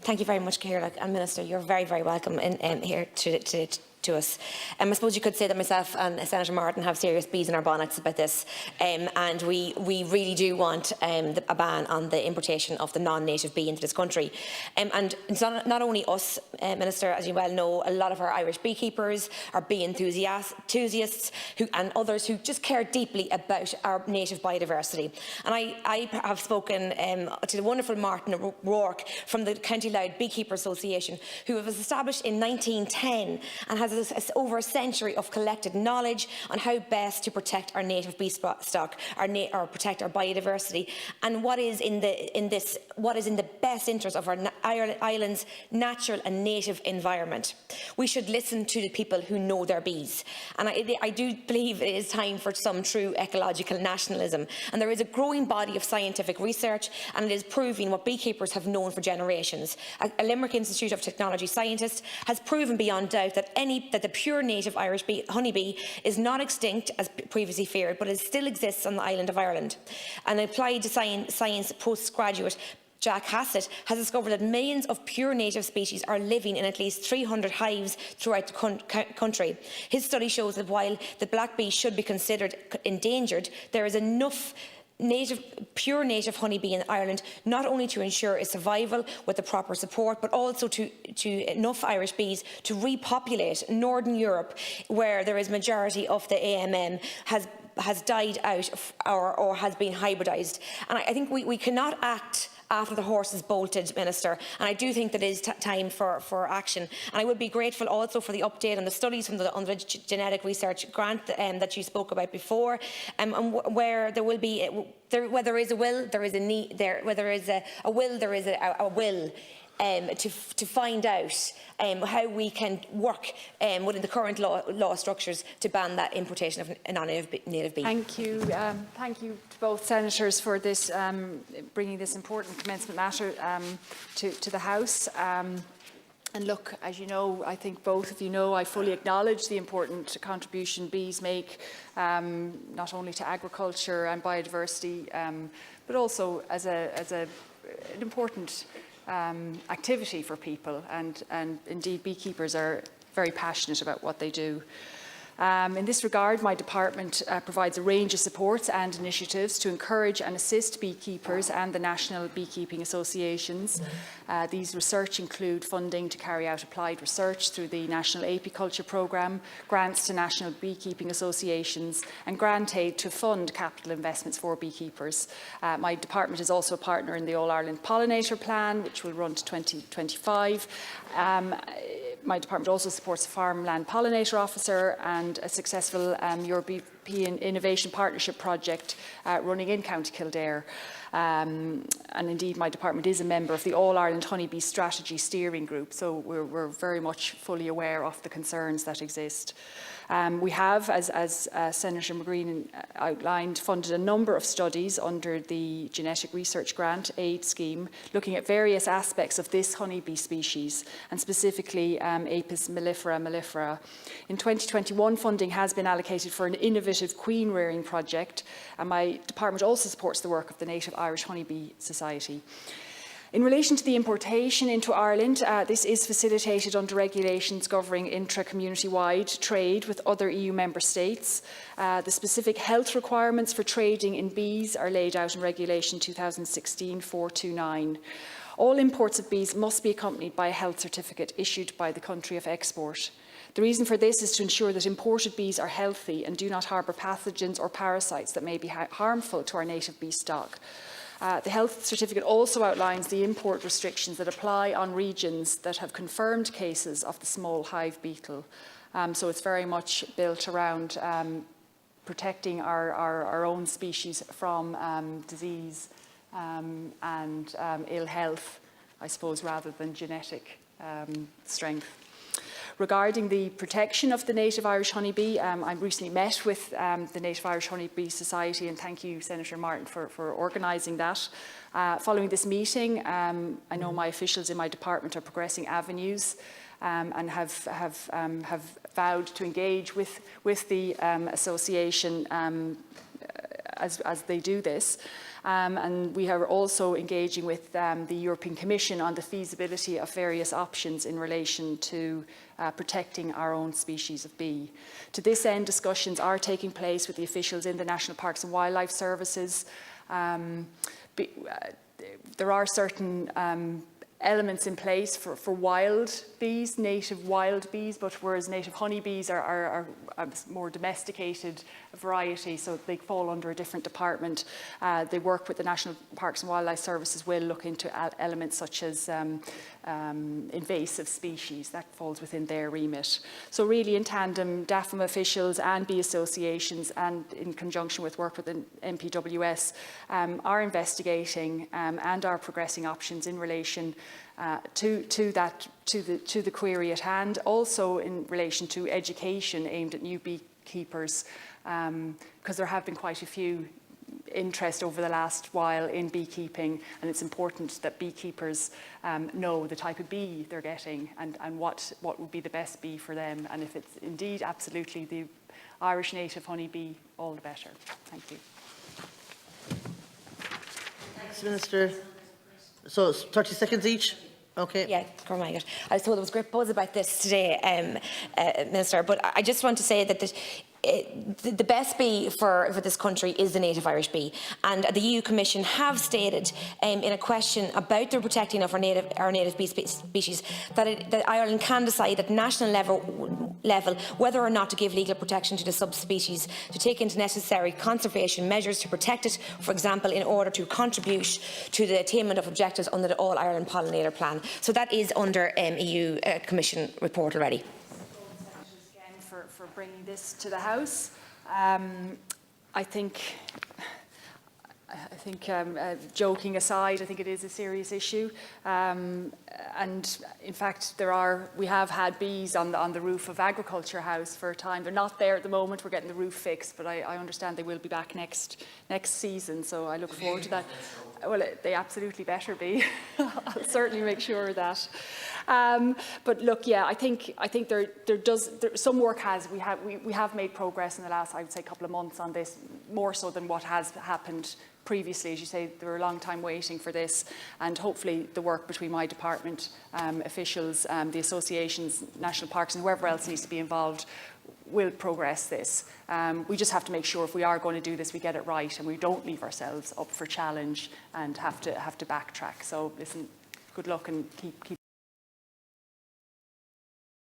Thank you very much, Ciara, and Minister. You're very, very welcome here to us. I suppose you could say that myself and Senator Martin have serious bees in our bonnets about this, and we really do want a ban on the importation of the non-native bee into this country. And it's not only us, Minister, as you well know, a lot of our Irish beekeepers, our bee enthusiasts and others who just care deeply about our native biodiversity. And I have spoken to the wonderful Martin O'Rourke from the County Louth Beekeeper Association, who was established in 1910 and has over a century of collected knowledge on how best to protect our native bee stock, or protect our biodiversity, and what is in the best interest of our island's natural and native environment. We should listen to the people who know their bees, and I do believe it is time for some true ecological nationalism. And there is a growing body of scientific research, and it is proving what beekeepers have known for generations. A Limerick Institute of Technology scientist has proven beyond doubt that the pure native Irish honeybee is not extinct as previously feared, but it still exists on the island of Ireland. An applied science postgraduate, Jack Hassett, has discovered that millions of pure native species are living in at least 300 hives throughout the country. His study shows that while the black bee should be considered endangered, there is enough pure native honeybee in Ireland, not only to ensure its survival with the proper support, but also to enough Irish bees to repopulate Northern Europe, where there is majority of the AMM has died out or has been hybridised. And I think we cannot act after the horse is bolted, Minister, and I do think that it is time for action. And I would be grateful also for the update on the studies from the genetic research grant that you spoke about before, and where there will be, where there is a will, there is a need. Where there is a will, there is a will. To find out how we can work within the current law structures to ban that importation of non-native bees. Thank you. Thank you to both senators for this, bringing this important commencement matter to the House. And look, as you know, I think both of you know, I fully acknowledge the important contribution bees make, not only to agriculture and biodiversity, but also as an important activity for people, and indeed beekeepers are very passionate about what they do. In this regard, my department provides a range of supports and initiatives to encourage and assist beekeepers and the national beekeeping associations. These research include funding to carry out applied research through the National Apiculture Programme, grants to national beekeeping associations, and grant aid to fund capital investments for beekeepers. My department is also a partner in the All-Ireland Pollinator Plan, which will run to 2025. My department also supports a farmland pollinator officer and a successful European Innovation Partnership project running in County Kildare. And indeed, my department is a member of the All-Ireland Honeybee Strategy Steering Group, so we're very much fully aware of the concerns that exist. We have, as Senator McGreehan outlined, funded a number of studies under the Genetic Research Grant Aid Scheme, looking at various aspects of this honeybee species, and specifically Apis mellifera. In 2021, funding has been allocated for an innovative queen rearing project, and my department also supports the work of the Native Irish Honeybee Society. In relation to the importation into Ireland, this is facilitated under regulations governing intra-community-wide trade with other EU member states. The specific health requirements for trading in bees are laid out in Regulation 2016-429. All imports of bees must be accompanied by a health certificate issued by the country of export. The reason for this is to ensure that imported bees are healthy and do not harbour pathogens or parasites that may be harmful to our native bee stock. The health certificate also outlines the import restrictions that apply on regions that have confirmed cases of the small hive beetle. So it's very much built around protecting our own species from disease and ill health, I suppose, rather than genetic strength. Regarding the protection of the native Irish honeybee, I recently met with the Native Irish Honeybee Society, and thank you, Senator Martin, for organising that. Following this meeting, I know my officials in my department are progressing avenues and have vowed to engage with the association as they do this. And we are also engaging with the European Commission on the feasibility of various options in relation to protecting our own species of bee. To this end, discussions are taking place with the officials in the National Parks and Wildlife Services. There are certain elements in place for wild bees, native wild bees, but whereas native honeybees are a more domesticated variety, so they fall under a different department. They work with the National Parks and Wildlife Services, will look into elements such as invasive species. That falls within their remit. So really in tandem, DAFM officials and bee associations, and in conjunction with work with the NPWS, are investigating and are progressing options in relation to the query at hand, also in relation to education aimed at new beekeepers, because there have been quite a few interest over the last while in beekeeping, and it's important that beekeepers know the type of bee they're getting and what would be the best bee for them, and if it's indeed absolutely the Irish native honeybee, all the better. Thank you. Thanks, Minister. So 30 seconds each. Okay. Yeah, Cormac. I was told there was great buzz about this today, Minister, but I just want to say that the best bee for this country is the native Irish bee, and the EU Commission have stated in a question about the protecting of our native bee species that Ireland can decide at national level whether or not to give legal protection to the subspecies, to take into necessary conservation measures to protect it, for example, in order to contribute to the attainment of objectives under the All Ireland Pollinator Plan. So that is under EU Commission report already. For bringing this to the House. I think joking aside, I think it is a serious issue, and in fact we have had bees on the roof of Agriculture House for a time. They're not there at the moment. We're getting the roof fixed, but I understand they will be back next season, so I look forward to that. Well, they absolutely better be. I'll certainly make sure of that. But look, yeah, I think some work we have made progress in the last, I would say, couple of months on this, more so than what has happened previously. As you say, they were a long time waiting for this, and hopefully the work between my department officials, the associations, national parks, and whoever else needs to be involved will progress this. We just have to make sure if we are going to do this, we get it right and we don't leave ourselves up for challenge and have to backtrack. So listen, good luck and keep